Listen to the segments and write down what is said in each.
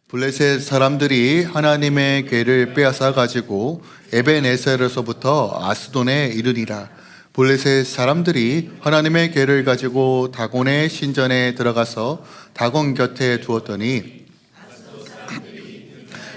블레셋 사람들이 하나님의 궤를 빼앗아 가지고 에벤에셀에서부터 아스돈에 이르니라. 블레셋 사람들이 하나님의 궤를 가지고 다곤의 신전에 들어가서 다곤 곁에 두었더니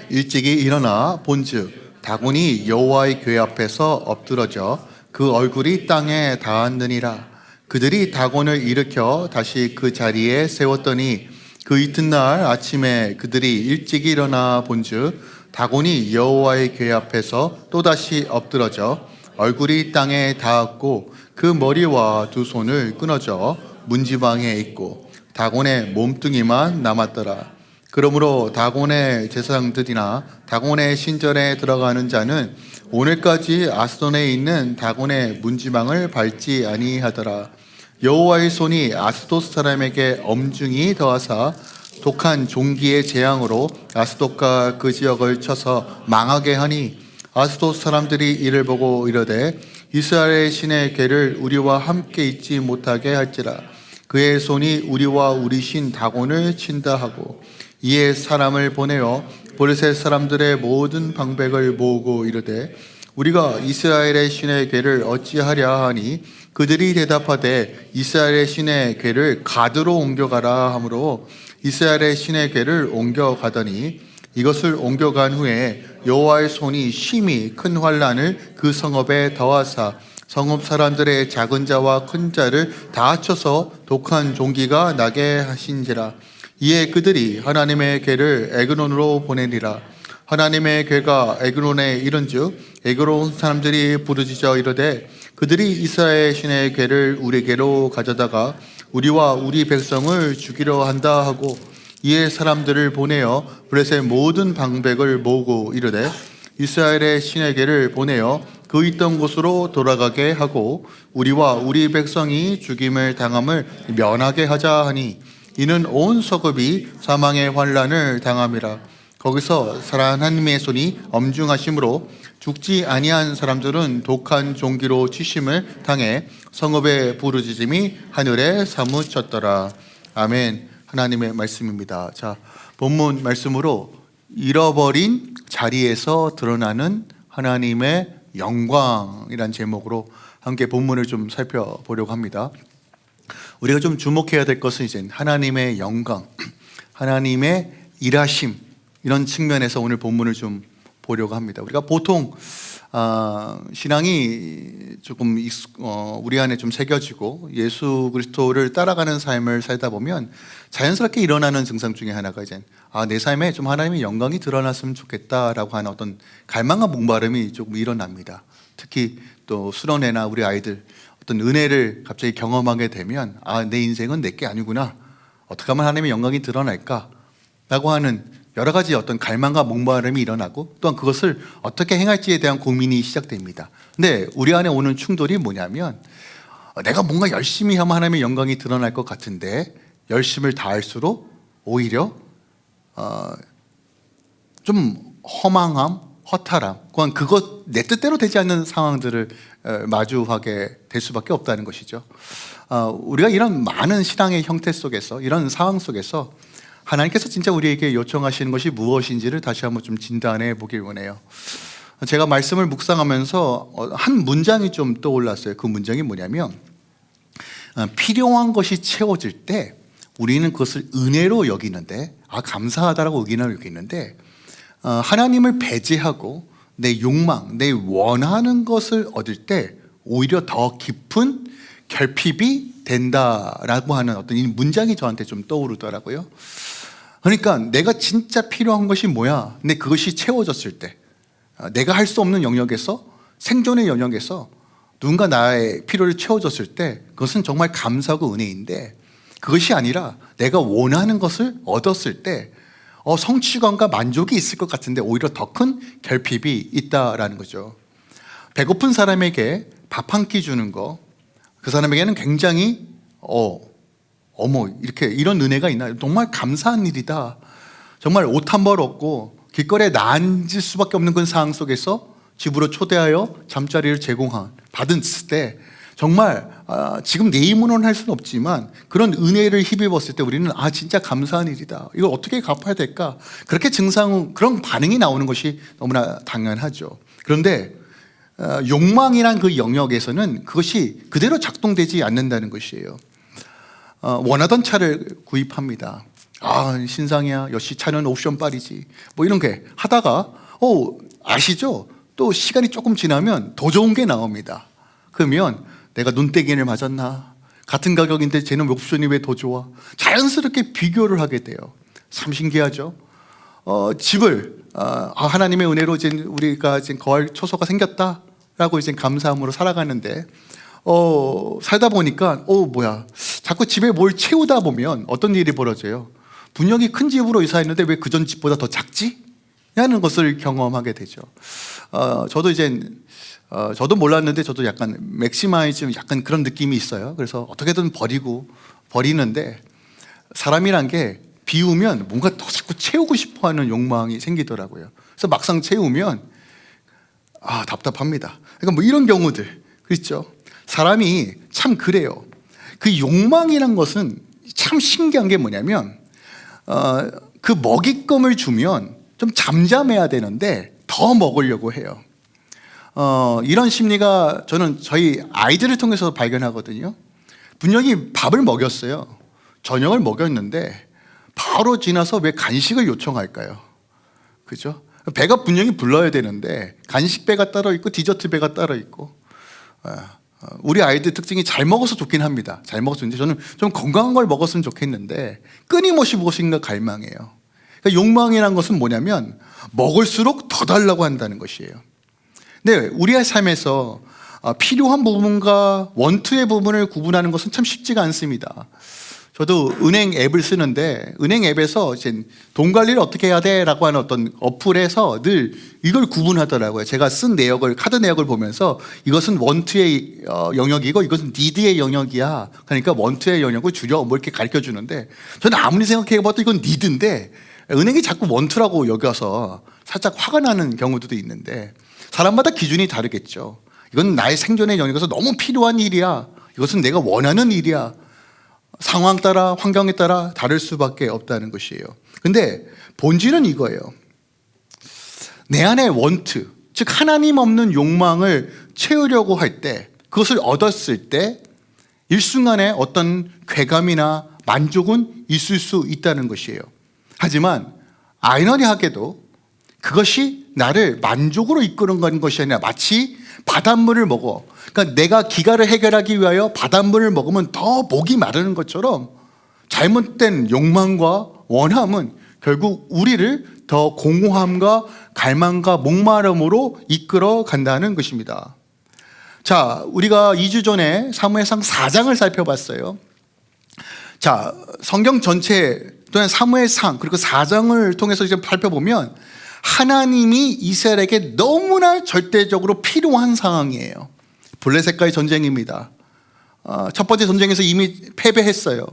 일찍이 일어나 본즉 다곤이 여호와의 궤 앞에서 엎드러져 그 얼굴이 땅에 닿았느니라. 그들이 다곤을 일으켜 다시 그 자리에 세웠더니 그 이튿날 아침에 그들이 일찍 일어나 본즉 다곤이 여호와의 궤 앞에서 또다시 엎드러져 얼굴이 땅에 닿았고 그 머리와 두 손을 끊어져 문지방에 있고 다곤의 몸뚱이만 남았더라. 그러므로 다곤의 제사장들이나 다곤의 신전에 들어가는 자는 오늘까지 아스돈에 있는 다곤의 문지방을 밟지 아니하더라. 여호와의 손이 아스돗 사람에게 엄중히 더하사 독한 종기의 재앙으로 아스돗과 그 지역을 쳐서 망하게 하니 아스돗 사람들이 이를 보고 이르되 이스라엘의 신의 궤를 우리와 함께 있지 못하게 할지라. 그의 손이 우리와 우리 신 다곤을 친다 하고 이에 사람을 보내어 블레셋 사람들의 모든 방백을 모으고 이르되 우리가 이스라엘의 신의 궤를 어찌하랴 하니 그들이 대답하되 이스라엘의 신의 궤를 가드로 옮겨가라 하므로 이스라엘의 신의 궤를 옮겨가더니 이것을 옮겨간 후에 여호와의 손이 심히 큰 환난을 그 성읍에 더하사 성읍 사람들의 작은 자와 큰 자를 다 합쳐서 독한 종기가 나게 하신지라. 이에 그들이 하나님의 궤를 에그론으로 보내니라. 하나님의 궤가 에그론에 이른즉 에그론 사람들이 부르짖어 이르되 그들이 이스라엘 신의 궤를 우리에게로 가져다가 우리와 우리 백성을 죽이려 한다 하고 이에 사람들을 보내어 블레셋 모든 방백을 모으고 이르되 이스라엘의 신의 궤를 보내어 그 있던 곳으로 돌아가게 하고 우리와 우리 백성이 죽임을 당함을 면하게 하자 하니 이는 온 서급이 사망의 환난을 당함이라. 거기서 하나님의 손이 엄중하심으로 죽지 아니한 사람들은 독한 종기로 치심을 당해 성읍의 부르짖음이 하늘에 사무쳤더라. 아멘. 하나님의 말씀입니다. 자, 본문 말씀으로 잃어버린 자리에서 드러나는 하나님의 영광이란 제목으로 함께 본문을 좀 살펴보려고 합니다. 우리가 좀 주목해야 될 것은 이제 하나님의 영광, 하나님의 일하심 이런 측면에서 오늘 본문을 좀 보려고 합니다. 우리가 보통 신앙이 조금 우리 안에 좀 새겨지고 예수 그리스도를 따라가는 삶을 살다 보면 자연스럽게 일어나는 증상 중에 하나가 이제 내 삶에 좀 하나님의 영광이 드러났으면 좋겠다라고 하는 어떤 갈망과 목마름이 조금 일어납니다. 특히 또 수련회나 우리 아이들 어떤 은혜를 갑자기 경험하게 되면 내 인생은 내게 아니구나. 어떻게 하면 하나님의 영광이 드러날까? 라고 하는 여러 가지 어떤 갈망과 목마름이 일어나고 또한 그것을 어떻게 행할지에 대한 고민이 시작됩니다. 근데 우리 안에 오는 충돌이 뭐냐면 내가 뭔가 열심히 하면 하나님의 영광이 드러날 것 같은데 열심을 다할수록 오히려 좀 허망함, 허탈함, 그건 그것 내 뜻대로 되지 않는 상황들을 마주하게 될 수밖에 없다는 것이죠. 우리가 이런 많은 신앙의 형태 속에서 이런 상황 속에서 하나님께서 진짜 우리에게 요청하시는 것이 무엇인지를 다시 한번 좀 진단해 보길 원해요. 제가 말씀을 묵상하면서 한 문장이 좀 떠올랐어요. 그 문장이 뭐냐면 필요한 것이 채워질 때 우리는 그것을 은혜로 여기는데 감사하다라고 의견을 여기는데 하나님을 배제하고 내 욕망, 내 원하는 것을 얻을 때 오히려 더 깊은 결핍이 된다라고 하는 어떤 이 문장이 저한테 좀 떠오르더라고요. 그러니까 내가 진짜 필요한 것이 뭐야? 근데 그것이 채워졌을 때 내가 할 수 없는 영역에서 생존의 영역에서 누군가 나의 필요를 채워줬을 때 그것은 정말 감사하고 은혜인데 그것이 아니라 내가 원하는 것을 얻었을 때 성취감과 만족이 있을 것 같은데 오히려 더 큰 결핍이 있다라는 거죠. 배고픈 사람에게 밥 한 끼 주는 거, 그 사람에게는 굉장히 어머 이렇게 이런 은혜가 있나? 정말 감사한 일이다. 정말 옷 한 벌 얻고 길거리에 앉을 수밖에 없는 그런 상황 속에서 집으로 초대하여 잠자리를 제공한 받은 때 정말 지금 내 힘으로는 할 수는 없지만 그런 은혜를 힘입었을 때 우리는 진짜 감사한 일이다. 이걸 어떻게 갚아야 될까? 그렇게 그런 반응이 나오는 것이 너무나 당연하죠. 그런데 욕망이란 그 영역에서는 그것이 그대로 작동되지 않는다는 것이에요. 원하던 차를 구입합니다. 신상이야. 역시 차는 옵션빨이지. 뭐 이런 게 하다가 아시죠? 또 시간이 조금 지나면 더 좋은 게 나옵니다. 그러면 내가 눈떼기를 맞았나? 같은 가격인데 쟤는 옵션이 왜 더 좋아? 자연스럽게 비교를 하게 돼요. 참 신기하죠? 집을 하나님의 은혜로 이제 우리가 이제 거할 초소가 생겼다라고 이제 감사함으로 살아가는데 살다 보니까 자꾸 집에 뭘 채우다 보면 어떤 일이 벌어져요? 분명히 큰 집으로 이사했는데 왜 그전 집보다 더 작지? 하는 것을 경험하게 되죠. 저도 몰랐는데 저도 약간 맥시마이즘 약간 그런 느낌이 있어요. 그래서 어떻게든 버리는데 사람이란 게 비우면 뭔가 더 자꾸 채우고 싶어 하는 욕망이 생기더라고요. 그래서 막상 채우면 답답합니다. 그러니까 뭐 이런 경우들, 그렇죠? 사람이 참 그래요. 그 욕망이란 것은 참 신기한 게 뭐냐면 그 먹잇감을 주면 좀 잠잠해야 되는데 더 먹으려고 해요. 이런 심리가 저는 저희 아이들을 통해서 발견하거든요. 분명히 밥을 먹였어요. 저녁을 먹였는데 바로 지나서 왜 간식을 요청할까요? 그죠? 배가 분명히 불러야 되는데 간식 배가 따로 있고 디저트 배가 따로 있고 우리 아이들 특징이 잘 먹어서 좋긴 합니다. 잘 먹었는데 저는 좀 건강한 걸 먹었으면 좋겠는데 끊임없이 무엇인가 갈망해요. 그러니까 욕망이란 것은 뭐냐면 먹을수록 더 달라고 한다는 것이에요. 근데 우리의 삶에서 필요한 부분과 원투의 부분을 구분하는 것은 참 쉽지가 않습니다. 저도 은행 앱을 쓰는데 은행 앱에서 이제 돈 관리를 어떻게 해야 돼? 라고 하는 어떤 어플에서 늘 이걸 구분하더라고요. 제가 쓴 내역을, 카드 내역을 보면서 이것은 원투의 영역이고 이것은 니드의 영역이야. 그러니까 원투의 영역을 줄여 뭐 이렇게 가르쳐 주는데 저는 아무리 생각해 봐도 이건 니드인데 은행이 자꾸 원투라고 여겨서 살짝 화가 나는 경우도 있는데 사람마다 기준이 다르겠죠. 이건 나의 생존의 영역에서 너무 필요한 일이야. 이것은 내가 원하는 일이야. 상황 따라 환경에 따라 다를 수밖에 없다는 것이에요. 근데 본질은 이거예요. 내 안에 원트, 즉 하나님 없는 욕망을 채우려고 할 때 그것을 얻었을 때 일순간에 어떤 쾌감이나 만족은 있을 수 있다는 것이에요. 하지만 아이러니하게도 그것이 나를 만족으로 이끄는 것이 아니라 마치 바닷물을 먹어. 그러니까 내가 기가를 해결하기 위하여 바닷물을 먹으면 더 목이 마르는 것처럼 잘못된 욕망과 원함은 결국 우리를 더 공허함과 갈망과 목마름으로 이끌어 간다는 것입니다. 자, 우리가 2주 전에 사무엘상 4장을 살펴봤어요. 자, 성경 전체 또는 사무엘상 그리고 4장을 통해서 이제 살펴보면 하나님이 이스라엘에게 너무나 절대적으로 필요한 상황이에요. 블레셋과의 전쟁입니다. 첫 번째 전쟁에서 이미 패배했어요.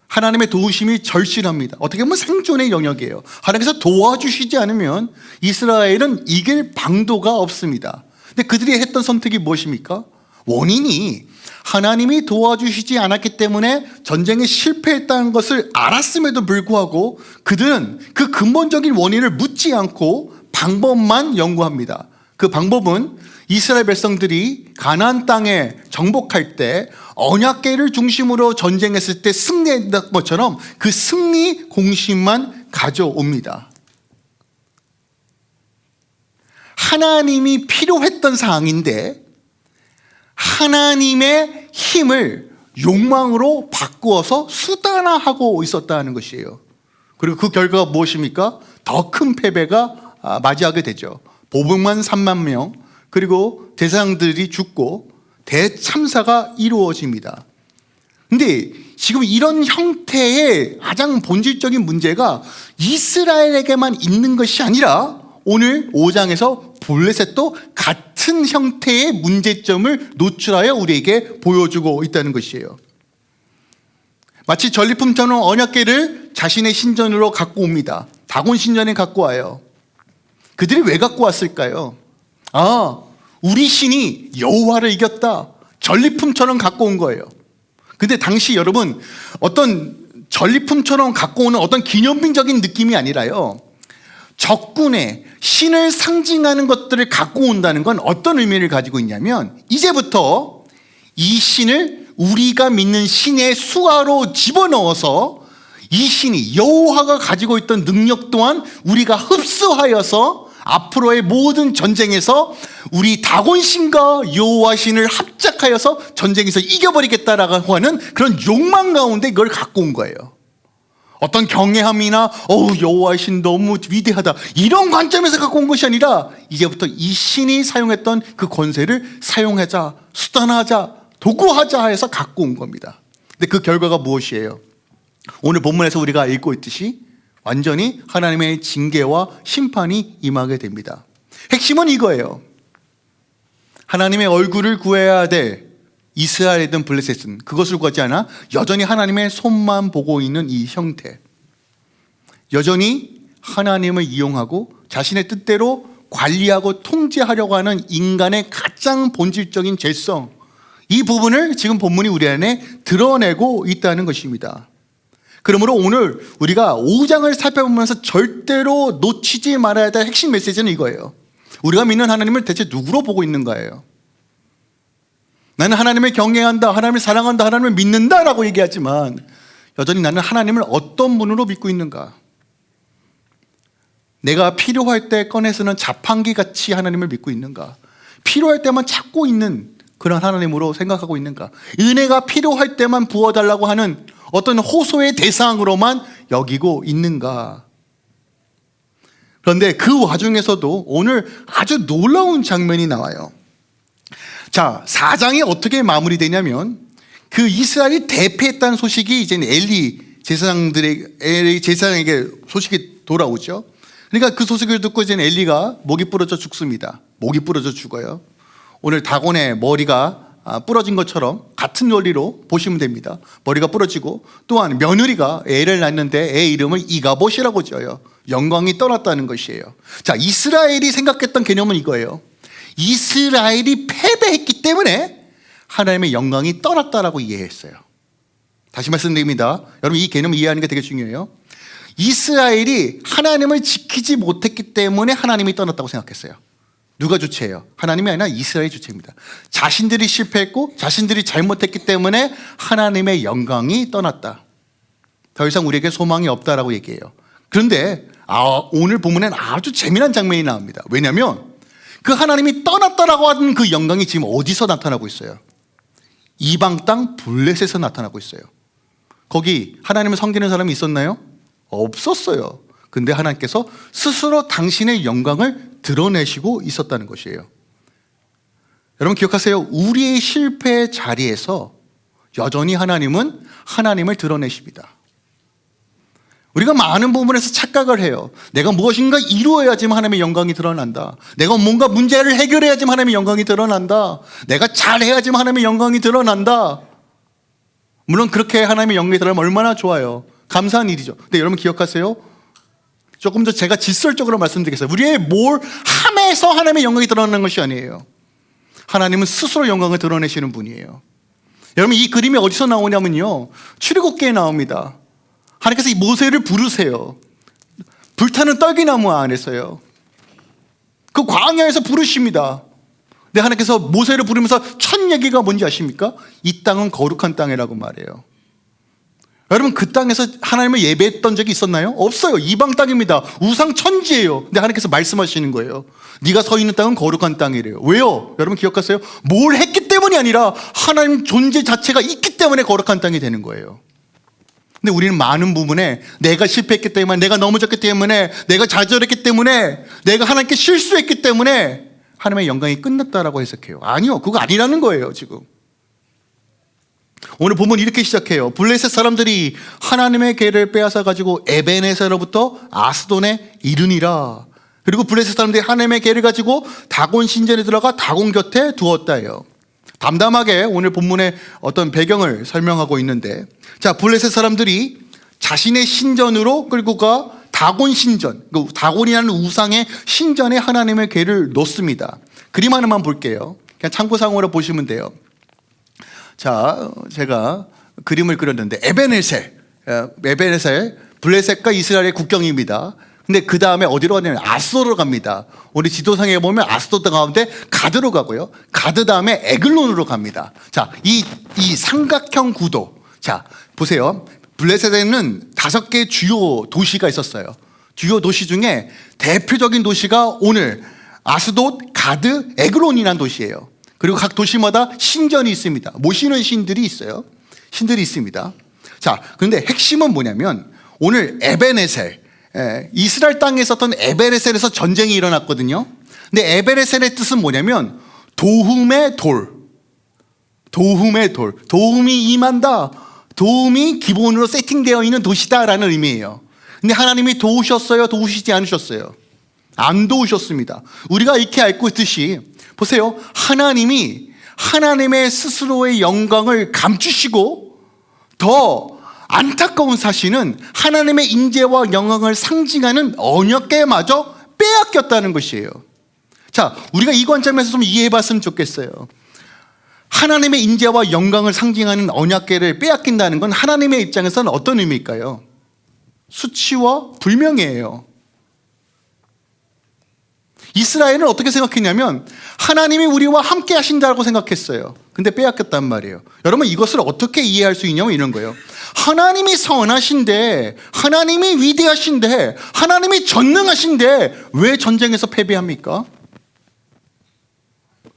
하나님의 도우심이 절실합니다. 어떻게 보면 생존의 영역이에요. 하나님께서 도와주시지 않으면 이스라엘은 이길 방도가 없습니다. 근데 그들이 했던 선택이 무엇입니까? 원인이 하나님이 도와주시지 않았기 때문에 전쟁에 실패했다는 것을 알았음에도 불구하고 그들은 그 근본적인 원인을 묻지 않고 방법만 연구합니다. 그 방법은 이스라엘 백성들이 가나안 땅에 정복할 때 언약궤를 중심으로 전쟁했을 때 승리했던 것처럼 그 승리 공신만 가져옵니다. 하나님이 필요했던 사항인데 하나님의 힘을 욕망으로 바꾸어서 수단화하고 있었다는 것이에요. 그리고 그 결과가 무엇입니까? 더 큰 패배가 맞이하게 되죠. 보복만 3만 명 그리고 대상들이 죽고 대참사가 이루어집니다. 근데 지금 이런 형태의 가장 본질적인 문제가 이스라엘에게만 있는 것이 아니라 오늘 5장에서 블레셋도 같은 형태의 문제점을 노출하여 우리에게 보여주고 있다는 것이에요. 마치 전리품처럼 언약궤를 자신의 신전으로 갖고 옵니다. 다곤 신전에 갖고 와요. 그들이 왜 갖고 왔을까요? 우리 신이 여호와를 이겼다. 전리품처럼 갖고 온 거예요. 근데 당시 여러분 어떤 전리품처럼 갖고 오는 어떤 기념비적인 느낌이 아니라요, 적군의 신을 상징하는 것들을 갖고 온다는 건 어떤 의미를 가지고 있냐면, 이제부터 이 신을 우리가 믿는 신의 수하로 집어넣어서 이 신이 여호와가 가지고 있던 능력 또한 우리가 흡수하여서 앞으로의 모든 전쟁에서 우리 다곤 신과 여호와 신을 합작하여서 전쟁에서 이겨버리겠다라고 하는 그런 욕망 가운데 이걸 갖고 온 거예요. 어떤 경외함이나 여호와의 신 너무 위대하다 이런 관점에서 갖고 온 것이 아니라, 이제부터 이 신이 사용했던 그 권세를 사용하자, 수단하자, 도구하자 해서 갖고 온 겁니다. 근데 그 결과가 무엇이에요? 오늘 본문에서 우리가 읽고 있듯이 완전히 하나님의 징계와 심판이 임하게 됩니다. 핵심은 이거예요. 하나님의 얼굴을 구해야 될 이스라엘이든 블레셋은 그것을 구하지 않아 여전히 하나님의 손만 보고 있는 이 형태, 여전히 하나님을 이용하고 자신의 뜻대로 관리하고 통제하려고 하는 인간의 가장 본질적인 죄성, 이 부분을 지금 본문이 우리 안에 드러내고 있다는 것입니다. 그러므로 오늘 우리가 5장을 살펴보면서 절대로 놓치지 말아야 될 핵심 메시지는 이거예요. 우리가 믿는 하나님을 대체 누구로 보고 있는가예요. 나는 하나님을 경외한다, 하나님을 사랑한다, 하나님을 믿는다라고 얘기하지만 여전히 나는 하나님을 어떤 분으로 믿고 있는가? 내가 필요할 때 꺼내서는 자판기같이 하나님을 믿고 있는가? 필요할 때만 찾고 있는 그런 하나님으로 생각하고 있는가? 은혜가 필요할 때만 부어달라고 하는 어떤 호소의 대상으로만 여기고 있는가? 그런데 그 와중에서도 오늘 아주 놀라운 장면이 나와요. 자, 4장이 어떻게 마무리되냐면, 그 이스라엘이 대패했다는 소식이 이제 엘리 제사장에게 소식이 돌아오죠. 그러니까 그 소식을 듣고 이제 엘리가 목이 부러져 죽습니다. 목이 부러져 죽어요. 오늘 다곤의 머리가 부러진 것처럼 같은 원리로 보시면 됩니다. 머리가 부러지고, 또한 며느리가 애를 낳는데 애 이름을 이가봇이라고 지어요. 영광이 떠났다는 것이에요. 자, 이스라엘이 생각했던 개념은 이거예요. 이스라엘이 패배했기 때문에 하나님의 영광이 떠났다라고 이해했어요. 다시 말씀드립니다. 여러분, 이 개념을 이해하는 게 되게 중요해요. 이스라엘이 하나님을 지키지 못했기 때문에 하나님이 떠났다고 생각했어요. 누가 주체예요? 하나님이 아니라 이스라엘이 주체입니다. 자신들이 실패했고 자신들이 잘못했기 때문에 하나님의 영광이 떠났다. 더 이상 우리에게 소망이 없다라고 얘기해요. 그런데 오늘 본문엔 아주 재미난 장면이 나옵니다. 왜냐하면 그 하나님이 떠났다라고 하는 그 영광이 지금 어디서 나타나고 있어요? 이방 땅 블레셋에서 나타나고 있어요. 거기 하나님을 섬기는 사람이 있었나요? 없었어요. 근데 하나님께서 스스로 당신의 영광을 드러내시고 있었다는 것이에요. 여러분 기억하세요. 우리의 실패의 자리에서 여전히 하나님은 하나님을 드러내십니다. 우리가 많은 부분에서 착각을 해요. 내가 무엇인가 이루어야지만 하나님의 영광이 드러난다. 내가 뭔가 문제를 해결해야지만 하나님의 영광이 드러난다. 내가 잘해야지만 하나님의 영광이 드러난다. 물론 그렇게 하나님의 영광이 드러나면 얼마나 좋아요. 감사한 일이죠. 근데 여러분 기억하세요. 조금 더 제가 질설적으로 말씀드리겠어요. 우리의 뭘 함에서 하나님의 영광이 드러나는 것이 아니에요. 하나님은 스스로 영광을 드러내시는 분이에요. 여러분 이 그림이 어디서 나오냐면요, 출애굽기에 나옵니다. 하나님께서 이 모세를 부르세요. 불타는 떨기나무 안에서요. 그 광야에서 부르십니다. 근데 하나님께서 모세를 부르면서 첫 얘기가 뭔지 아십니까? 이 땅은 거룩한 땅이라고 말해요. 여러분 그 땅에서 하나님을 예배했던 적이 있었나요? 없어요. 이방 땅입니다. 우상 천지예요. 근데 하나님께서 말씀하시는 거예요. 네가 서 있는 땅은 거룩한 땅이래요. 왜요? 여러분 기억하세요? 뭘 했기 때문이 아니라 하나님 존재 자체가 있기 때문에 거룩한 땅이 되는 거예요. 근데 우리는 많은 부분에 내가 실패했기 때문에, 내가 넘어졌기 때문에, 내가 좌절했기 때문에, 내가 하나님께 실수했기 때문에 하나님의 영광이 끝났다라고 해석해요. 아니요, 그거 아니라는 거예요. 지금 오늘 보면 이렇게 시작해요. 블레셋 사람들이 하나님의 궤를 빼앗아 가지고 에벤에서로부터 아스돈에 이르니라. 그리고 블레셋 사람들이 하나님의 궤를 가지고 다곤 신전에 들어가 다곤 곁에 두었다예요. 담담하게 오늘 본문의 어떤 배경을 설명하고 있는데, 자, 블레셋 사람들이 자신의 신전으로 끌고 가 다곤 신전, 그 다곤이라는 우상의 신전에 하나님의 궤를 놓습니다. 그림 하나만 볼게요. 그냥 참고상으로 보시면 돼요. 자, 제가 그림을 그렸는데 에베네셀, 블레셋과 이스라엘의 국경입니다. 근데 그 다음에 어디로 가냐면 아스도로 갑니다. 우리 지도상에 보면 아스도드 가운데 가드로 가고요. 가드 다음에 에글론으로 갑니다. 자, 이 삼각형 구도. 자, 보세요. 블레셋에는 5개 주요 도시가 있었어요. 주요 도시 중에 대표적인 도시가 오늘 아스돗, 가드, 에글론이라는 도시예요. 그리고 각 도시마다 신전이 있습니다. 모시는 신들이 있어요. 신들이 있습니다. 자, 그런데 핵심은 뭐냐면 오늘 에베네셀, 이스라엘 땅에 있었던 에베네셀에서 전쟁이 일어났거든요. 근데 에베네셀의 뜻은 뭐냐면 도움의 돌. 도움의 돌. 도움이 임한다. 도움이 기본으로 세팅되어 있는 도시다라는 의미예요. 근데 하나님이 도우셨어요? 도우시지 않으셨어요? 안 도우셨습니다. 우리가 이렇게 알고 있듯이 보세요. 하나님이 하나님의 스스로의 영광을 감추시고 더 안타까운 사실은 하나님의 인재와 영광을 상징하는 언약궤마저 빼앗겼다는 것이에요. 자, 우리가 이 관점에서 좀 이해해 봤으면 좋겠어요. 하나님의 인재와 영광을 상징하는 언약궤를 빼앗긴다는 건 하나님의 입장에서는 어떤 의미일까요? 수치와 불명예예요. 이스라엘은 어떻게 생각했냐면 하나님이 우리와 함께 하신다고 생각했어요. 근데 빼앗겼단 말이에요. 여러분, 이것을 어떻게 이해할 수 있냐면 이런 거예요. 하나님이 선하신데, 하나님이 위대하신데, 하나님이 전능하신데 왜 전쟁에서 패배합니까?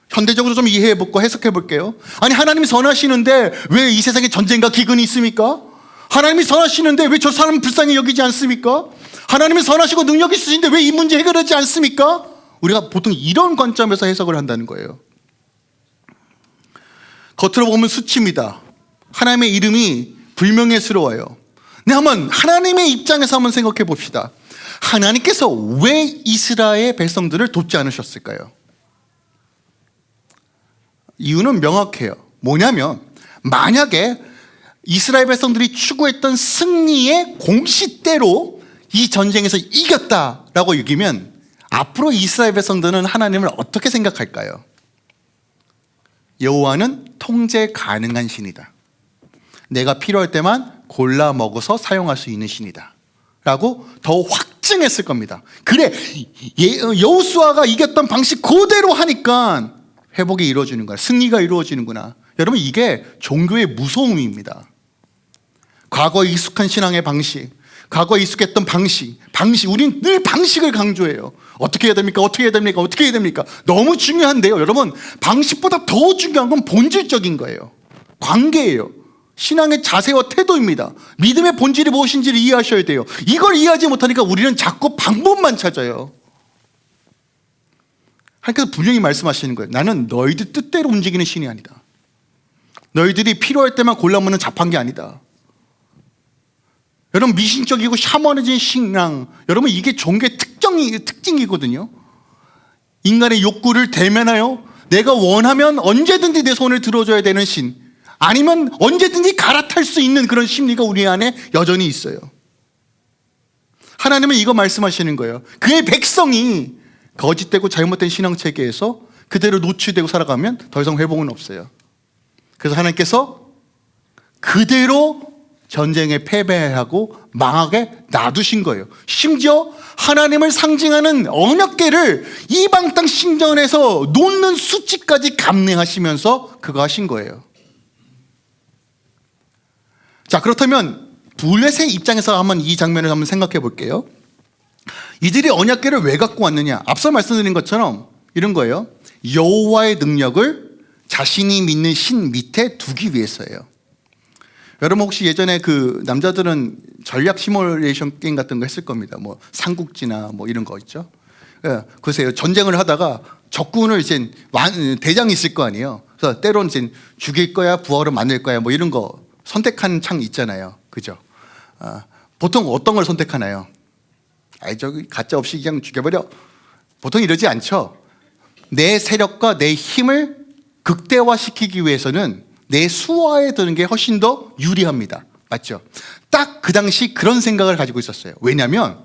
현대적으로 좀 이해해보고 해석해볼게요. 아니, 하나님이 선하시는데 왜 이 세상에 전쟁과 기근이 있습니까? 하나님이 선하시는데 왜 저 사람은 불쌍히 여기지 않습니까? 하나님이 선하시고 능력이 있으신데 왜 이 문제 해결하지 않습니까? 우리가 보통 이런 관점에서 해석을 한다는 거예요. 겉으로 보면 수치입니다. 하나님의 이름이 불명예스러워요. 근데 한번 하나님의 입장에서 한번 생각해 봅시다. 하나님께서 왜 이스라엘 백성들을 돕지 않으셨을까요? 이유는 명확해요. 뭐냐면 만약에 이스라엘 백성들이 추구했던 승리의 공식대로 이 전쟁에서 이겼다라고 여기면 앞으로 이스라엘 백성들은 하나님을 어떻게 생각할까요? 여호와는 통제 가능한 신이다. 내가 필요할 때만 골라 먹어서 사용할 수 있는 신이다 라고 더 확증했을 겁니다. 그래, 여호수아가 이겼던 방식 그대로 하니까 회복이 이루어지는 거야. 승리가 이루어지는구나. 여러분, 이게 종교의 무서움입니다. 과거에 익숙한 신앙의 방식, 과거에 익숙했던 방식, 우린 늘 방식을 강조해요. 어떻게 해야 됩니까? 어떻게 해야 됩니까? 어떻게 해야 됩니까? 너무 중요한데요. 여러분, 방식보다 더 중요한 건 본질적인 거예요. 관계예요. 신앙의 자세와 태도입니다. 믿음의 본질이 무엇인지를 이해하셔야 돼요. 이걸 이해하지 못하니까 우리는 자꾸 방법만 찾아요. 하나님께서 분명히 말씀하시는 거예요. 나는 너희들 뜻대로 움직이는 신이 아니다. 너희들이 필요할 때만 골라 먹는 자판기 아니다. 여러분, 미신적이고 샤머니즘 신앙, 여러분, 이게 종교의 특징이거든요. 인간의 욕구를 대면하여 내가 원하면 언제든지 내 손을 들어줘야 되는 신, 아니면 언제든지 갈아탈 수 있는 그런 심리가 우리 안에 여전히 있어요. 하나님은 이거 말씀하시는 거예요. 그의 백성이 거짓되고 잘못된 신앙체계에서 그대로 노출되고 살아가면 더 이상 회복은 없어요. 그래서 하나님께서 그대로 전쟁에 패배하고 망하게 놔두신 거예요. 심지어 하나님을 상징하는 언약궤를 이방 땅 신전에서 놓는 수치까지 감내하시면서 그거 하신 거예요. 자, 그렇다면 블레셋의 입장에서 한번 이 장면을 한번 생각해 볼게요. 이들이 언약궤를 왜 갖고 왔느냐? 앞서 말씀드린 것처럼 이런 거예요. 여호와의 능력을 자신이 믿는 신 밑에 두기 위해서예요. 여러분, 혹시 예전에 그 남자들은 전략 시뮬레이션 게임 같은 거 했을 겁니다. 뭐 삼국지나 뭐 이런 거 있죠. 예, 글쎄요, 전쟁을 하다가 적군을 이제 대장이 있을 거 아니에요. 그래서 때론 이제 죽일 거야, 부하로 만들 거야, 뭐 이런 거 선택하는 창 있잖아요. 그죠? 보통 어떤 걸 선택하나요? 아이, 저기 가짜 없이 그냥 죽여버려. 보통 이러지 않죠. 내 세력과 내 힘을 극대화시키기 위해서는 내 수하에 드는 게 훨씬 더 유리합니다. 맞죠? 딱 그 당시 그런 생각을 가지고 있었어요. 왜냐하면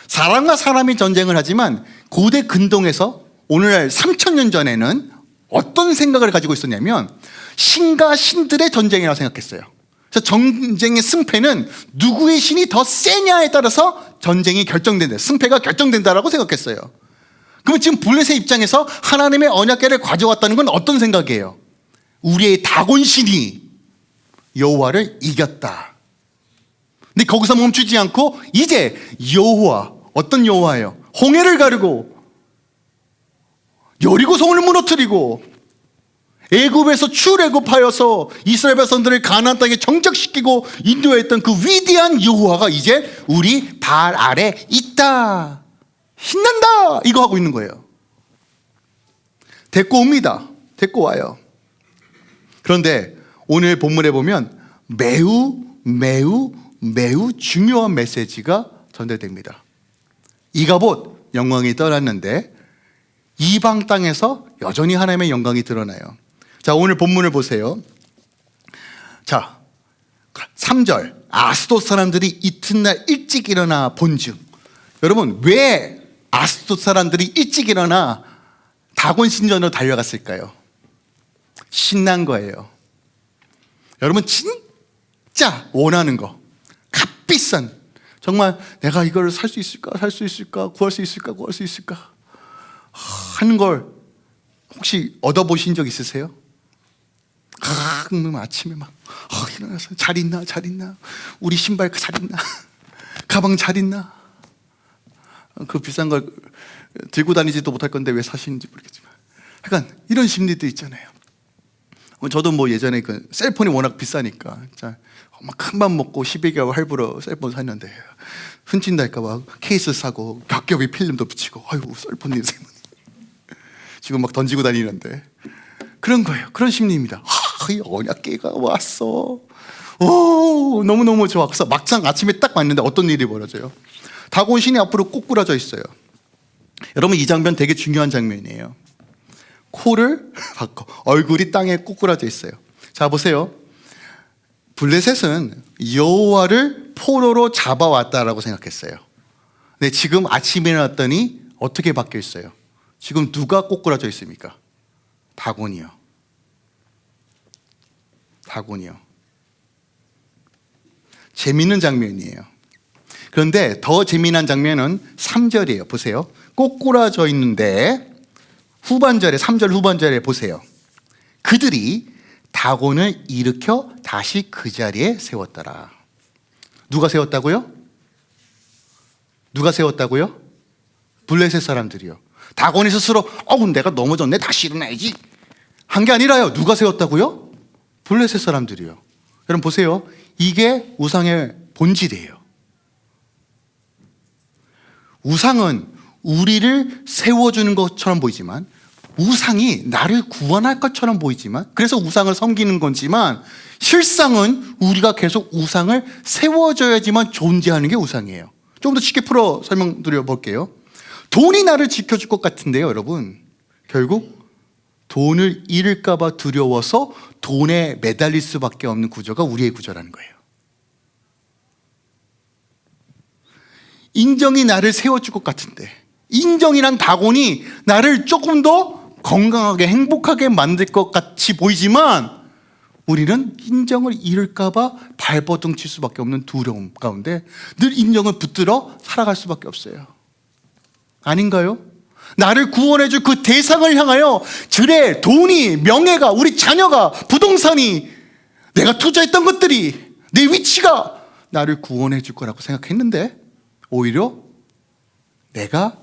사람과 사람이 전쟁을 하지만 고대 근동에서 오늘날 3000년 전에는 어떤 생각을 가지고 있었냐면 신과 신들의 전쟁이라고 생각했어요. 그래서 전쟁의 승패는 누구의 신이 더 세냐에 따라서 전쟁이 결정된다, 승패가 결정된다라고 생각했어요. 그러면 지금 블레셋의 입장에서 하나님의 언약궤를 가져왔다는 건 어떤 생각이에요? 우리의 다곤신이 여호와를 이겼다. 근데 거기서 멈추지 않고 이제 여호와, 어떤 여호와예요? 홍해를 가르고 여리고성을 무너뜨리고 애굽에서 출애굽하여서 이스라엘 백성들을 가나안 땅에 정착시키고 인도했던 그 위대한 여호와가 이제 우리 발 아래 있다, 신난다, 이거 하고 있는 거예요. 데리고 옵니다. 데리고 와요. 그런데 오늘 본문에 보면 매우 중요한 메시지가 전달됩니다. 이가봇 영광이 떠났는데 이방 땅에서 여전히 하나님의 영광이 드러나요. 자, 오늘 본문을 보세요. 자, 3절, 아스돗 사람들이 이튿날 일찍 일어나 본즉. 여러분, 왜 아스돗 사람들이 일찍 일어나 다곤 신전으로 달려갔을까요? 신난 거예요. 여러분, 진짜 원하는 거, 값비싼, 정말 내가 이걸 살 수 있을까, 구할 수 있을까 하는 걸 혹시 얻어보신 적 있으세요? 아침에 막 일어나서 잘 있나, 우리 신발 잘 있나, 가방 잘 있나. 그 비싼 걸 들고 다니지도 못할 건데 왜 사시는지 모르겠지만, 약간 이런 심리도 있잖아요. 저도 뭐 예전에 그 셀폰이 워낙 비싸니까 막 큰 맘 먹고 12개월 할부로 셀폰 샀는데 훔친달까봐 케이스 사고 겹겹이 필름도 붙이고, 아유 셀폰 인생 지금 막 던지고 다니는데, 그런 거예요. 그런 심리입니다. 이 언약궤가 왔어. 오, 너무너무 좋아. 그래서 막상 아침에 딱 왔는데 어떤 일이 벌어져요? 다곤 신이 앞으로 꼬꾸라져 있어요. 여러분, 이 장면 되게 중요한 장면이에요. 코를 박고 얼굴이 땅에 꼬꾸라져 있어요. 자, 보세요. 블레셋은 여호와를 포로로 잡아왔다라고 생각했어요. 근데 지금 아침에 일어났더니 어떻게 바뀌어 있어요? 지금 누가 꼬꾸라져 있습니까? 다곤이요. 재밌는 장면이에요. 그런데 더 재미난 장면은 3절이에요. 보세요. 꼬꾸라져 있는데 후반절에, 3절 후반절에 보세요. 그들이 다곤을 일으켜 다시 그 자리에 세웠더라. 누가 세웠다고요? 블레셋 사람들이요. 다곤이 스스로 내가 넘어졌네, 다시 일어나야지 한 게 아니라요. 누가 세웠다고요? 블레셋 사람들이요. 여러분 보세요. 이게 우상의 본질이에요. 우상은 우리를 세워주는 것처럼 보이지만, 우상이 나를 구원할 것처럼 보이지만, 그래서 우상을 섬기는 거지만, 실상은 우리가 계속 우상을 세워줘야지만 존재하는 게 우상이에요. 좀 더 쉽게 풀어 설명드려 볼게요. 돈이 나를 지켜줄 것 같은데요, 여러분, 결국 돈을 잃을까 봐 두려워서 돈에 매달릴 수밖에 없는 구조가 우리의 구조라는 거예요. 인정이 나를 세워줄 것 같은데, 인정이란 다곤이 나를 조금 더 건강하게 행복하게 만들 것 같이 보이지만, 우리는 인정을 잃을까 봐 발버둥 칠 수밖에 없는 두려움 가운데 늘 인정을 붙들어 살아갈 수밖에 없어요. 아닌가요? 나를 구원해 줄 그 대상을 향하여 들의 돈이, 명예가, 우리 자녀가, 부동산이, 내가 투자했던 것들이, 내 위치가 나를 구원해 줄 거라고 생각했는데, 오히려 내가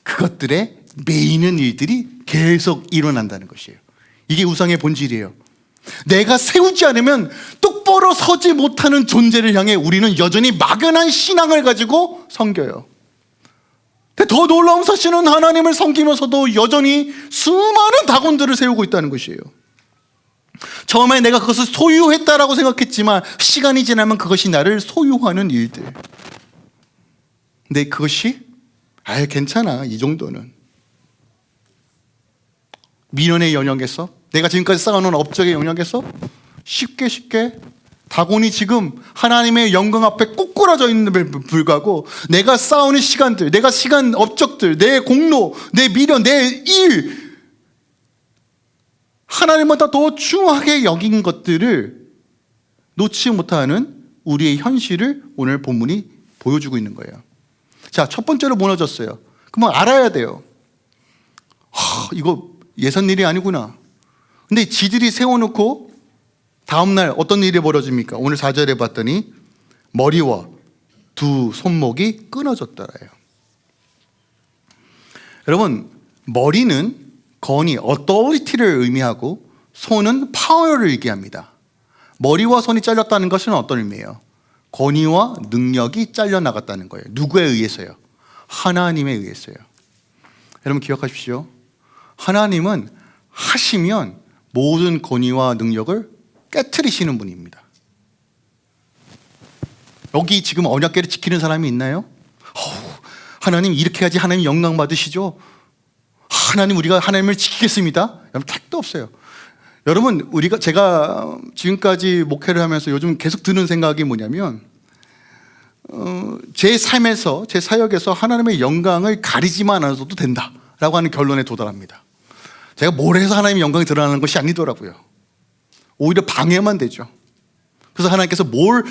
그것들에 매이는 일들이 계속 일어난다는 것이에요. 이게 우상의 본질이에요. 내가 세우지 않으면 똑바로 서지 못하는 존재를 향해 우리는 여전히 막연한 신앙을 가지고 섬겨요. 근데 더 놀라운 사실은 하나님을 섬기면서도 여전히 수많은 다곤들을 세우고 있다는 것이에요. 처음에 내가 그것을 소유했다라고 생각했지만 시간이 지나면 그것이 나를 소유하는 일들. 근데 그것이 괜찮아, 이 정도는. 미련의 영역에서, 내가 지금까지 쌓아놓은 업적의 영역에서 쉽게 다곤이 지금 하나님의 영광 앞에 꼬꾸라져 있는데 불구하고 내가 쌓아오는 시간들, 내가 시간 업적들, 내 공로, 내 미련, 내 일, 하나님보다 더 중요하게 여긴 것들을 놓지 못하는 우리의 현실을 오늘 본문이 보여주고 있는 거예요. 자, 첫 번째로 무너졌어요. 그러면 알아야 돼요. 이거 예선 일이 아니구나. 근데 지들이 세워놓고 다음날 어떤 일이 벌어집니까? 오늘 4절에 봤더니 머리와 두 손목이 끊어졌더라요. 여러분, 머리는 건이 어토리티를 의미하고 손은 파워를 얘기합니다. 머리와 손이 잘렸다는 것은 어떤 의미예요? 권위와 능력이 잘려나갔다는 거예요. 누구에 의해서요? 하나님에 의해서요. 여러분 기억하십시오. 하나님은 하시면 모든 권위와 능력을 깨트리시는 분입니다. 여기 지금 언약궤를 지키는 사람이 있나요? 하나님 이렇게 해야지 하나님 영광 받으시죠. 하나님 우리가 하나님을 지키겠습니다. 여러분 택도 없어요. 여러분 제가 지금까지 목회를 하면서 요즘 계속 드는 생각이 뭐냐면 제 삶에서 제 사역에서 하나님의 영광을 가리지만 않아도 된다라고 하는 결론에 도달합니다. 제가 뭘 해서 하나님의 영광이 드러나는 것이 아니더라고요. 오히려 방해만 되죠. 그래서 하나님께서 뭘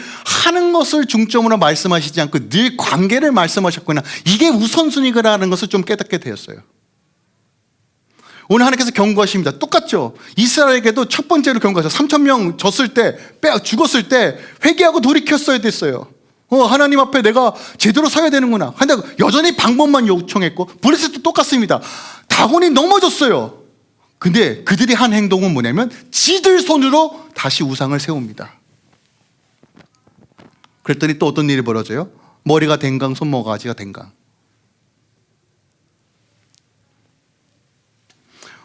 하는 것을 중점으로 말씀하시지 않고 늘 관계를 말씀하셨구나, 이게 우선순위라는 것을 좀 깨닫게 되었어요. 오늘 하나님께서 경고하십니다. 똑같죠. 이스라엘에게도 첫 번째로 경고하셨어요. 3,000명 졌을 때, 죽었을 때 회개하고 돌이켰어야 됐어요. 하나님 앞에 내가 제대로 서야 되는구나. 근데 여전히 방법만 요청했고, 브레스도 똑같습니다. 다곤이 넘어졌어요. 근데 그들이 한 행동은 뭐냐면 지들 손으로 다시 우상을 세웁니다. 그랬더니 또 어떤 일이 벌어져요? 머리가 댕강, 손모가지가 댕강.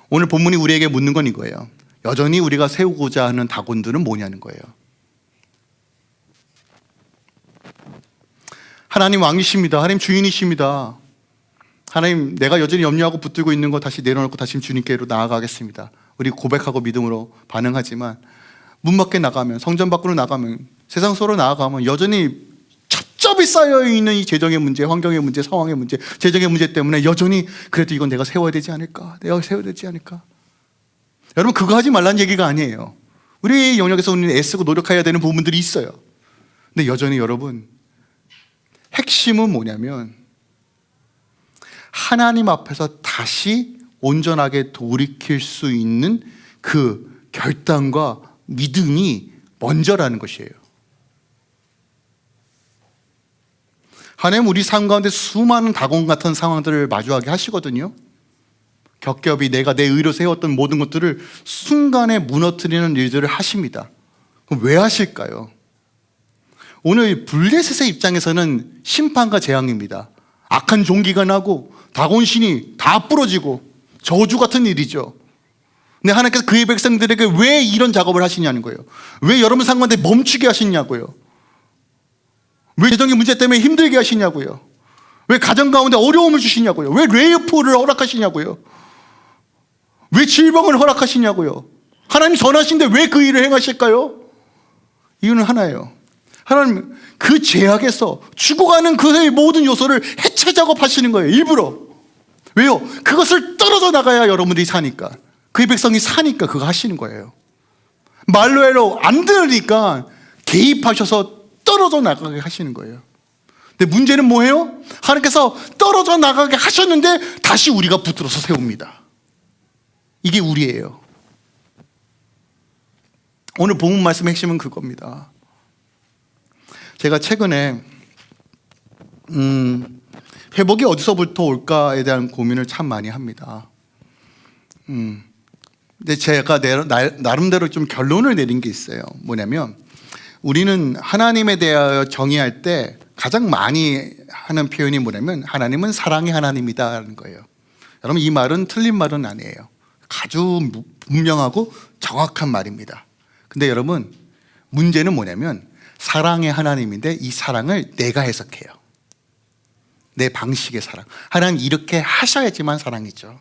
오늘 본문이 우리에게 묻는 건 이거예요. 여전히 우리가 세우고자 하는 다곤들은 뭐냐는 거예요. 하나님 왕이십니다. 하나님 주인이십니다. 하나님, 내가 여전히 염려하고 붙들고 있는 거 다시 내려놓고 다시 주님께로 나아가겠습니다. 우리 고백하고 믿음으로 반응하지만 문 밖에 나가면, 성전 밖으로 나가면, 세상 속으로 나아가면 여전히 첩첩이 쌓여있는 이 재정의 문제, 환경의 문제, 상황의 문제, 재정의 문제 때문에 여전히 그래도 이건 내가 세워야 되지 않을까? 내가 세워야 되지 않을까? 여러분 그거 하지 말라는 얘기가 아니에요. 우리 영역에서 우리는 애쓰고 노력해야 되는 부분들이 있어요. 근데 여전히 여러분 핵심은 뭐냐면 하나님 앞에서 다시 온전하게 돌이킬 수 있는 그 결단과 믿음이 먼저라는 것이에요. 하나님 우리 삶 가운데 수많은 다곤 같은 상황들을 마주하게 하시거든요. 겹겹이 내가 내 의로 세웠던 모든 것들을 순간에 무너뜨리는 일들을 하십니다. 그럼 왜 하실까요? 오늘 블레셋의 입장에서는 심판과 재앙입니다. 악한 종기가 나고 다곤신이 다 부러지고 저주 같은 일이죠. 근데 하나님께서 그의 백성들에게 왜 이런 작업을 하시냐는 거예요. 왜 여러분 삶 가운데 멈추게 하시냐고요. 왜 재정의 문제 때문에 힘들게 하시냐고요. 왜 가정 가운데 어려움을 주시냐고요. 왜 레이프를 허락하시냐고요. 왜 질병을 허락하시냐고요. 하나님 선하신데 왜 그 일을 행하실까요? 이유는 하나예요. 하나님 그 죄악에서 죽어가는 그의 모든 요소를 해체 작업하시는 거예요. 일부러. 왜요? 그것을 떨어져 나가야 여러분들이 사니까, 그의 백성이 사니까 그거 하시는 거예요. 말로 해도 안 들으니까 개입하셔서 떨어져 나가게 하시는 거예요. 근데 문제는 뭐예요? 하나님께서 떨어져 나가게 하셨는데 다시 우리가 붙들어서 세웁니다. 이게 우리예요. 오늘 본문 말씀의 핵심은 그겁니다. 제가 최근에 회복이 어디서부터 올까에 대한 고민을 참 많이 합니다. 근데 제가 나름대로 좀 결론을 내린 게 있어요. 뭐냐면 우리는 하나님에 대하여 정의할 때 가장 많이 하는 표현이 뭐냐면 하나님은 사랑의 하나님이다라는 거예요. 여러분 이 말은 틀린 말은 아니에요. 아주 분명하고 정확한 말입니다. 근데 여러분 문제는 뭐냐면 사랑의 하나님인데 이 사랑을 내가 해석해요. 내 방식의 사랑. 하나님 이렇게 하셔야지만 사랑이죠.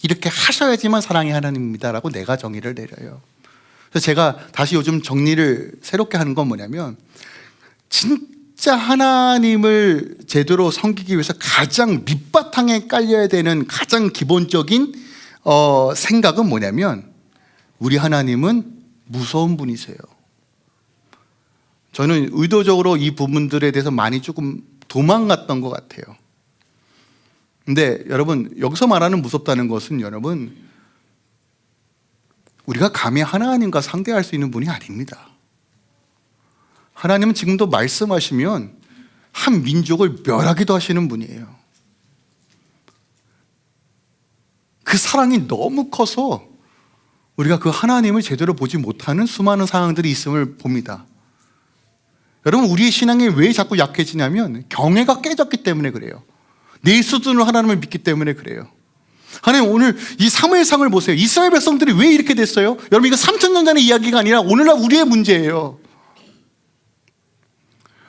이렇게 하셔야지만 사랑의 하나님입니다라고 내가 정의를 내려요. 그래서 제가 다시 요즘 정리를 새롭게 하는 건 뭐냐면 진짜 하나님을 제대로 섬기기 위해서 가장 밑바탕에 깔려야 되는 가장 기본적인 생각은 뭐냐면 우리 하나님은 무서운 분이세요. 저는 의도적으로 이 부분들에 대해서 많이 조금 도망갔던 것 같아요. 근데 여러분, 여기서 말하는 무섭다는 것은 여러분, 우리가 감히 하나님과 상대할 수 있는 분이 아닙니다. 하나님은 지금도 말씀하시면 한 민족을 멸하기도 하시는 분이에요. 그 사랑이 너무 커서 우리가 그 하나님을 제대로 보지 못하는 수많은 상황들이 있음을 봅니다. 여러분, 우리의 신앙이 왜 자꾸 약해지냐면 경외가 깨졌기 때문에 그래요. 내 수준으로 하나님을 믿기 때문에 그래요. 하나님, 오늘 이 사무엘상을 보세요. 이스라엘 백성들이 왜 이렇게 됐어요? 여러분, 이거 3,000년 전의 이야기가 아니라 오늘날 우리의 문제예요.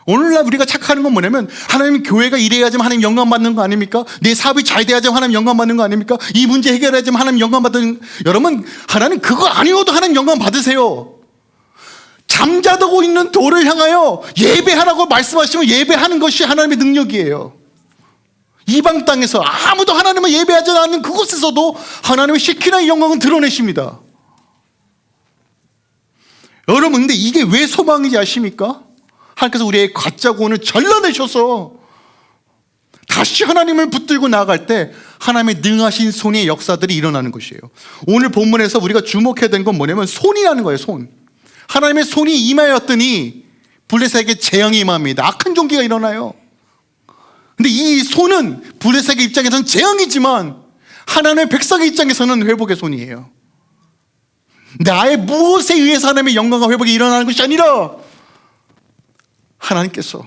오늘날 우리가 착각하는 건 뭐냐면 하나님, 교회가 이래야지만 하나님 영광 받는 거 아닙니까? 내 사업이 잘 돼야지만 하나님 영광 받는 거 아닙니까? 이 문제 해결해야지만 하나님 영광 받는. 여러분, 하나님 그거 아니어도 하나님 영광 받으세요. 잠자고 있는 돌을 향하여 예배하라고 말씀하시면 예배하는 것이 하나님의 능력이에요. 이방 땅에서 아무도 하나님을 예배하지 않는 그곳에서도 하나님의 시키나의 영광은 드러내십니다. 여러분, 근데 이게 왜 소망인지 아십니까? 하나님께서 우리의 가짜 구원을 잘라내셔서 다시 하나님을 붙들고 나아갈 때 하나님의 능하신 손의 역사들이 일어나는 것이에요. 오늘 본문에서 우리가 주목해야 되는 건 뭐냐면 손이라는 거예요. 손. 하나님의 손이 임하였더니 블레셋에게 재앙이 임합니다. 악한 종기가 일어나요. 근데 이 손은 블레셋의 입장에서는 재앙이지만 하나님의 백성의 입장에서는 회복의 손이에요. 나의 무엇에 의해서 하나님의 영광과 회복이 일어나는 것이 아니라 하나님께서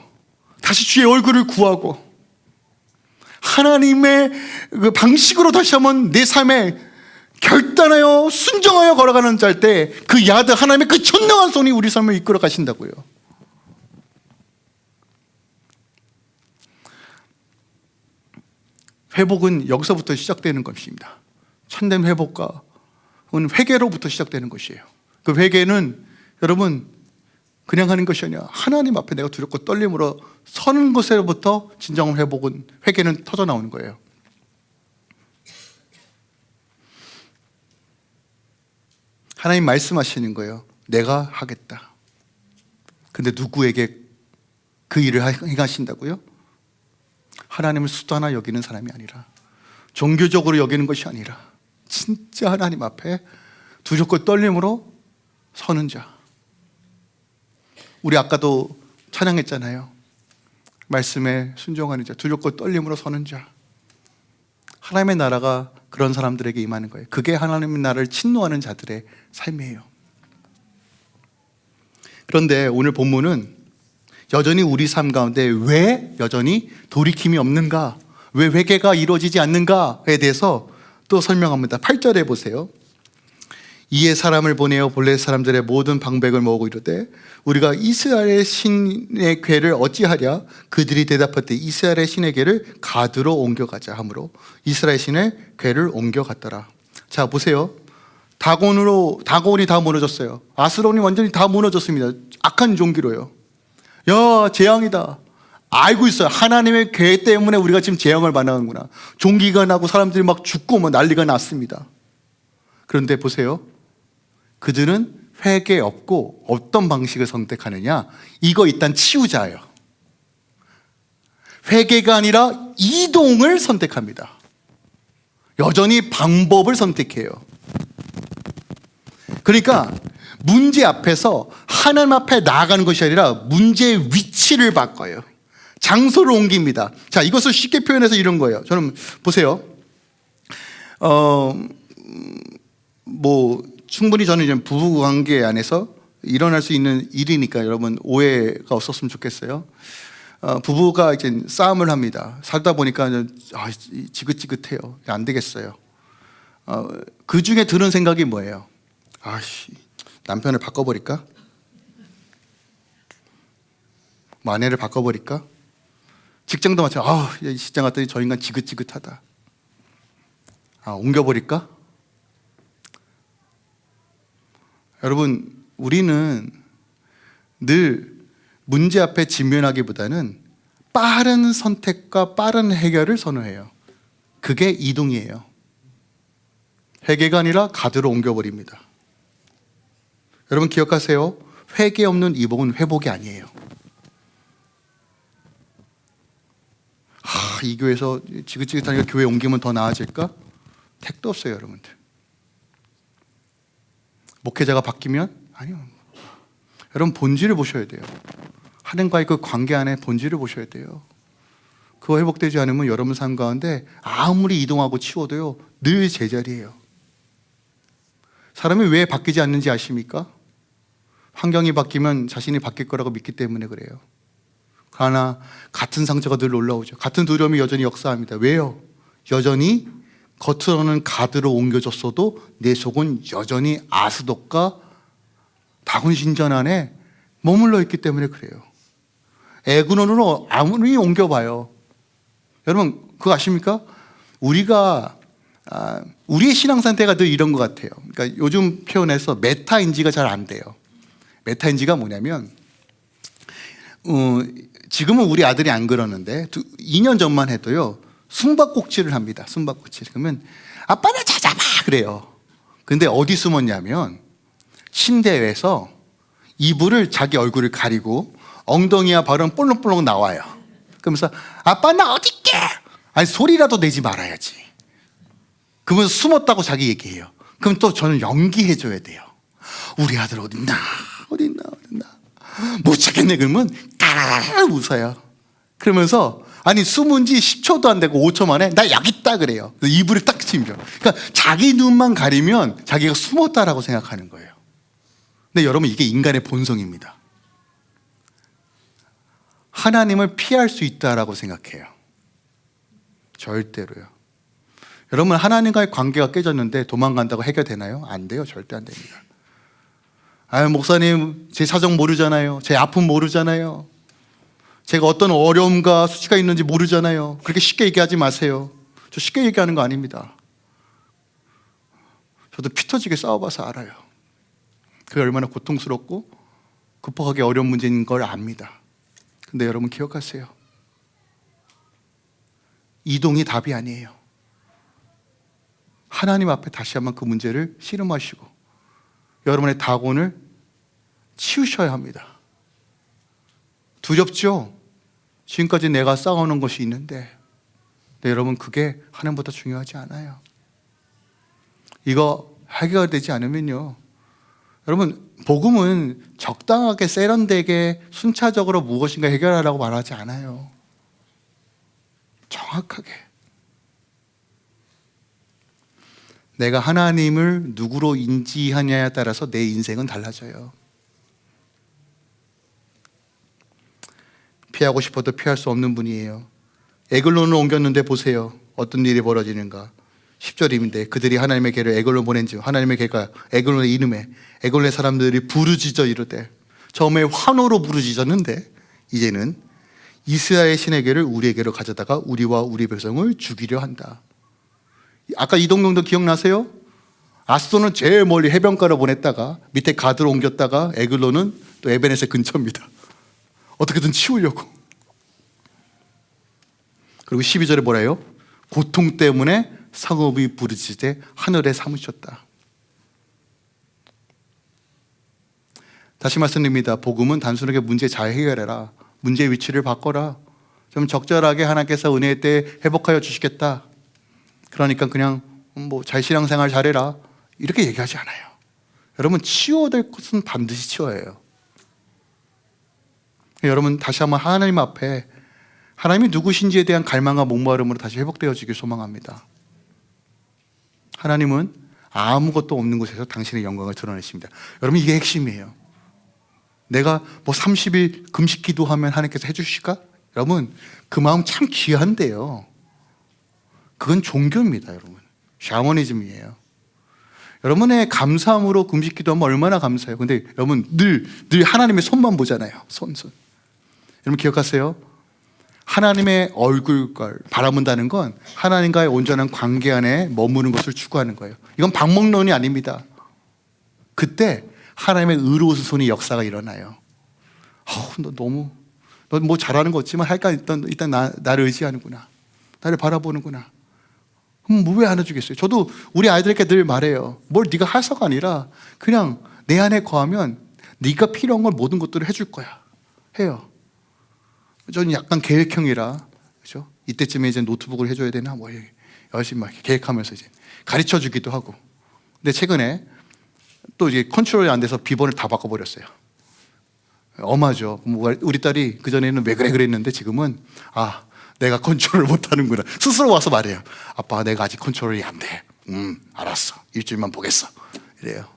다시 주의 얼굴을 구하고 하나님의 그 방식으로 다시 한번 내 삶에 결단하여 순종하여 걸어가는 자일 때 그 야드, 하나님의 그 전능한 손이 우리 삶을 이끌어 가신다고요. 회복은 여기서부터 시작되는 것입니다. 참된 회복과 회개로부터 시작되는 것이에요. 그 회개는 여러분 그냥 하는 것이 아니라 하나님 앞에 내가 두렵고 떨림으로 서는 것에부터 진정한 회복은, 회개는 터져 나오는 거예요. 하나님 말씀하시는 거예요. 내가 하겠다. 근데 누구에게 그 일을 행하신다고요? 하나님을 수단화 여기는 사람이 아니라, 종교적으로 여기는 것이 아니라 진짜 하나님 앞에 두렵고 떨림으로 서는 자. 우리 아까도 찬양했잖아요. 말씀에 순종하는 자, 두렵고 떨림으로 서는 자. 하나님의 나라가 그런 사람들에게 임하는 거예요. 그게 하나님의 나라를 침노하는 자들의 삶이에요. 그런데 오늘 본문은 여전히 우리 삶 가운데 왜 여전히 돌이킴이 없는가, 왜 회개가 이루어지지 않는가에 대해서 또 설명합니다. 8절에 보세요. 이에 사람을 보내어 블레셋 사람들의 모든 방백을 모으고 이르되 우리가 이스라엘의 신의 궤를 어찌하랴? 그들이 대답하되 이스라엘의 신의 궤를 가드로 옮겨가자 하므로 이스라엘 신의 궤를 옮겨갔더라. 자, 보세요. 다곤이 다 무너졌어요. 아스론이 완전히 다 무너졌습니다. 악한 종기로요. 야, 재앙이다. 알고 있어요. 하나님의 궤 때문에 우리가 지금 재앙을 받는구나. 종기가 나고 사람들이 막 죽고 뭐 난리가 났습니다. 그런데 보세요. 그들은 회개 없고 어떤 방식을 선택하느냐? 이거 일단 치우자예요. 회개가 아니라 이동을 선택합니다. 여전히 방법을 선택해요. 그러니까 문제 앞에서 하나님 앞에 나아가는 것이 아니라 문제의 위치를 바꿔요. 장소를 옮깁니다. 자, 이것을 쉽게 표현해서 이런 거예요. 저는 보세요. 충분히 저는 이제 부부 관계 안에서 일어날 수 있는 일이니까 여러분 오해가 없었으면 좋겠어요. 부부가 이제 싸움을 합니다. 살다 보니까 지긋지긋해요. 안 되겠어요. 그 중에 드는 생각이 뭐예요? 남편을 바꿔버릴까? 아내를 바꿔버릴까? 직장도 마찬가지. 직장 갔더니 저 인간 지긋지긋하다. 옮겨버릴까? 여러분, 우리는 늘 문제 앞에 직면하기보다는 빠른 선택과 빠른 해결을 선호해요. 그게 이동이에요. 회개가 아니라 가드로 옮겨버립니다. 여러분 기억하세요. 회개 없는 이복은 회복이 아니에요. 이 교회에서 지긋지긋하니까 교회 옮기면 더 나아질까? 택도 없어요, 여러분들. 목회자가 바뀌면? 아니요. 여러분 본질을 보셔야 돼요. 하나님과의 그 관계 안에 본질을 보셔야 돼요. 그거 회복되지 않으면 여러분 삶 가운데 아무리 이동하고 치워도요, 늘 제자리예요. 사람이 왜 바뀌지 않는지 아십니까? 환경이 바뀌면 자신이 바뀔 거라고 믿기 때문에 그래요. 그러나 같은 상처가 늘 올라오죠. 같은 두려움이 여전히 역사합니다. 왜요? 여전히 겉으로는 가드로 옮겨졌어도 내 속은 여전히 아스돗과 다곤 신전 안에 머물러 있기 때문에 그래요. 에그론으로 아무리 옮겨봐요. 여러분 그거 아십니까? 우리의 신앙 상태가 늘 이런 것 같아요. 그러니까 요즘 표현에서 메타인지가 잘 안 돼요. 메타인지가 뭐냐면 지금은 우리 아들이 안 그러는데 2년 전만 해도요, 숨바꼭질을 합니다. 숨바꼭질. 그러면 아빠 나 찾아봐 그래요. 근데 어디 숨었냐면 침대에서 이불을 자기 얼굴을 가리고 엉덩이와 발은 볼록볼록 나와요. 그러면서 아빠 나 어디 있게? 아니 소리라도 내지 말아야지. 그러면서 숨었다고 자기 얘기해요. 그럼 또 저는 연기해줘야 돼요. 우리 아들 어딨나 어딨나 못 찾겠네. 그러면 까라라라 웃어요. 그러면서 아니 숨은 지 10초도 안 되고 5초 만에 나 여기 있다 그래요. 이불을 딱 치죠. 그러니까 자기 눈만 가리면 자기가 숨었다라고 생각하는 거예요. 근데 여러분 이게 인간의 본성입니다. 하나님을 피할 수 있다라고 생각해요. 절대로요. 여러분 하나님과의 관계가 깨졌는데 도망간다고 해결되나요? 안 돼요. 절대 안 됩니다. 아유 목사님 제 사정 모르잖아요. 제 아픔 모르잖아요. 제가 어떤 어려움과 수치가 있는지 모르잖아요. 그렇게 쉽게 얘기하지 마세요. 저 쉽게 얘기하는 거 아닙니다. 저도 피 터지게 싸워봐서 알아요. 그게 얼마나 고통스럽고 극복하기 어려운 문제인 걸 압니다. 근데 여러분 기억하세요. 이동이 답이 아니에요. 하나님 앞에 다시 한번 그 문제를 씨름하시고 여러분의 다곤을 치우셔야 합니다. 두렵죠? 지금까지 내가 쌓아오는 것이 있는데, 근데 여러분 그게 하나님보다 중요하지 않아요. 이거 해결되지 않으면요, 여러분 복음은 적당하게 세련되게 순차적으로 무엇인가 해결하라고 말하지 않아요. 정확하게 내가 하나님을 누구로 인지하냐에 따라서 내 인생은 달라져요. 피하고 싶어도 피할 수 없는 분이에요. 에글론을 옮겼는데 보세요. 어떤 일이 벌어지는가. 10절인데 그들이 하나님의 개를 에글론 보낸지 하나님의 개가 에글론의 이름에 에글론의 사람들이 부르짖어 이르되, 처음에 환호로 부르짖었는데 이제는 이스라엘 신의 개를 우리에게로 가져다가 우리와 우리 백성을 죽이려 한다. 아까 이동경도 기억나세요? 아스도는 제일 멀리 해변가로 보냈다가 밑에 가드로 옮겼다가 에글론은 또 에베네셀 근처입니다. 어떻게든 치우려고. 그리고 12절에 뭐래요? 고통 때문에 성읍이 부르짖되 하늘에 사무쳤다. 다시 말씀드립니다. 복음은 단순하게 문제 잘 해결해라, 문제의 위치를 바꿔라, 좀 적절하게 하나님께서 은혜의 때 회복하여 주시겠다, 그러니까 그냥 잘 신앙생활 잘해라, 이렇게 얘기하지 않아요. 여러분 치워야 될 것은 반드시 치워야 해요. 여러분 다시 한번 하나님 앞에 하나님이 누구신지에 대한 갈망과 목마름으로 다시 회복되어지길 소망합니다. 하나님은 아무것도 없는 곳에서 당신의 영광을 드러내십니다. 여러분 이게 핵심이에요. 내가 30일 금식 기도하면 하나님께서 해주실까? 여러분 그 마음 참 귀한데요, 그건 종교입니다. 여러분 샤머니즘이에요. 여러분의 감사함으로 금식 기도하면 얼마나 감사해요. 근데 여러분 늘 하나님의 손만 보잖아요. 손. 여러분 기억하세요? 하나님의 얼굴을 바라본다는 건 하나님과의 온전한 관계 안에 머무는 것을 추구하는 거예요. 이건 방법론이 아닙니다. 그때 하나님의 의로우신 손이 역사가 일어나요. 너 뭐 잘하는 거 없지만 할까? 일단 나를 의지하는구나, 나를 바라보는구나. 왜 안 해주겠어요? 저도 우리 아이들에게 늘 말해요. 뭘 네가 할서가 아니라 그냥 내 안에 거하면 네가 필요한 걸 모든 것들을 해줄 거야. 해요. 저는 약간 계획형이라, 그렇죠? 이때쯤에 이제 노트북을 해줘야 되나 뭐 열심히 막 계획하면서 이제 가르쳐 주기도 하고. 근데 최근에 또 이제 컨트롤이 안 돼서 비번을 다 바꿔버렸어요. 엄하죠. 우리 딸이 그 전에는 왜 그래 그랬는데 지금은 내가 컨트롤을 못하는구나. 스스로 와서 말해요. 아빠, 내가 아직 컨트롤이 안 돼. 알았어. 일주일만 보겠어. 이래요.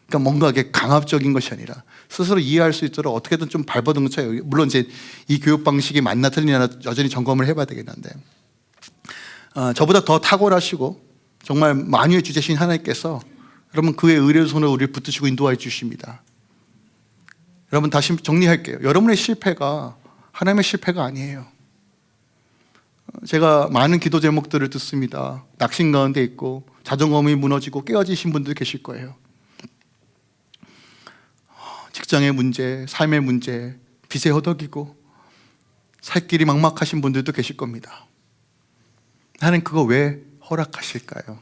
그러니까 뭔가 이게 강압적인 것이 아니라 스스로 이해할 수 있도록 어떻게든 좀 발버둥 쳐요. 물론 이제 이 교육 방식이 맞나 틀리나 여전히 점검을 해봐야 되겠는데, 저보다 더 탁월하시고 정말 만유의 주제신 하나님께서 여러분 그의 의뢰의 손을 우리를 붙드시고 인도하여 주십니다. 여러분 다시 정리할게요. 여러분의 실패가 하나님의 실패가 아니에요. 제가 많은 기도 제목들을 듣습니다. 낙심 가운데 있고 자존감이 무너지고 깨어지신 분들 계실 거예요. 직장의 문제, 삶의 문제, 빚에 허덕이고 살 길이 막막하신 분들도 계실 겁니다. 하나님 그거 왜 허락하실까요?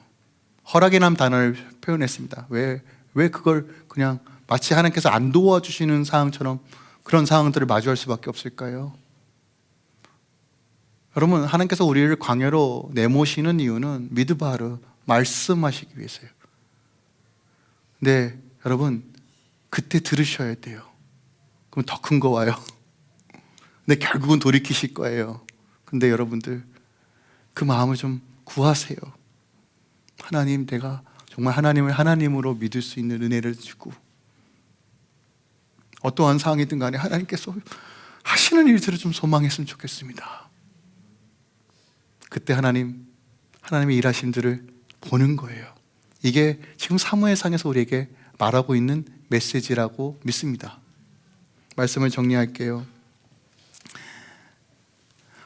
허락이라는 단어를 표현했습니다. 왜 그걸 그냥 마치 하나님께서 안 도와주시는 상황처럼 그런 상황들을 마주할 수밖에 없을까요? 여러분, 하나님께서 우리를 광야로 내모시는 이유는 미드바르 말씀하시기 위해서요. 근데 여러분, 그때 들으셔야 돼요. 그럼 더 큰 거 와요. 근데 결국은 돌이키실 거예요. 근데 여러분들 그 마음을 좀 구하세요. 하나님, 내가 정말 하나님을 하나님으로 믿을 수 있는 은혜를 주고 어떠한 상황이든 간에 하나님께서 하시는 일들을 좀 소망했으면 좋겠습니다. 그때 하나님의 일하심들을 보는 거예요. 이게 지금 사무엘상에서 우리에게 말하고 있는 메시지라고 믿습니다. 말씀을 정리할게요.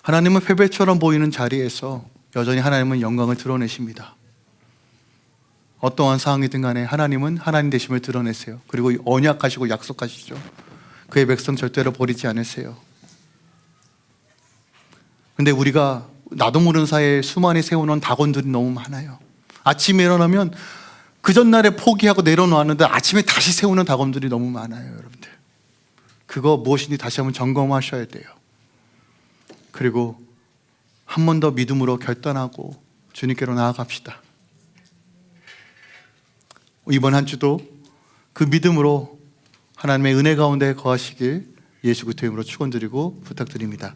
하나님은 패배처럼 보이는 자리에서 여전히 하나님은 영광을 드러내십니다. 어떠한 상황이든 간에 하나님은 하나님 되심을 드러내세요. 그리고 언약하시고 약속하시죠. 그의 백성 절대로 버리지 않으세요. 근데 우리가 나도 모르는 사이에 수많이 세워놓은 다곤들이 너무 많아요. 아침에 일어나면 그 전날에 포기하고 내려놓았는데 아침에 다시 세우는 다곤들이 너무 많아요. 여러분들 그거 무엇인지 다시 한번 점검하셔야 돼요. 그리고 한 번 더 믿음으로 결단하고 주님께로 나아갑시다. 이번 한 주도 그 믿음으로 하나님의 은혜 가운데 거하시길 예수 그리스도의 이름으로 축원드리고 부탁드립니다.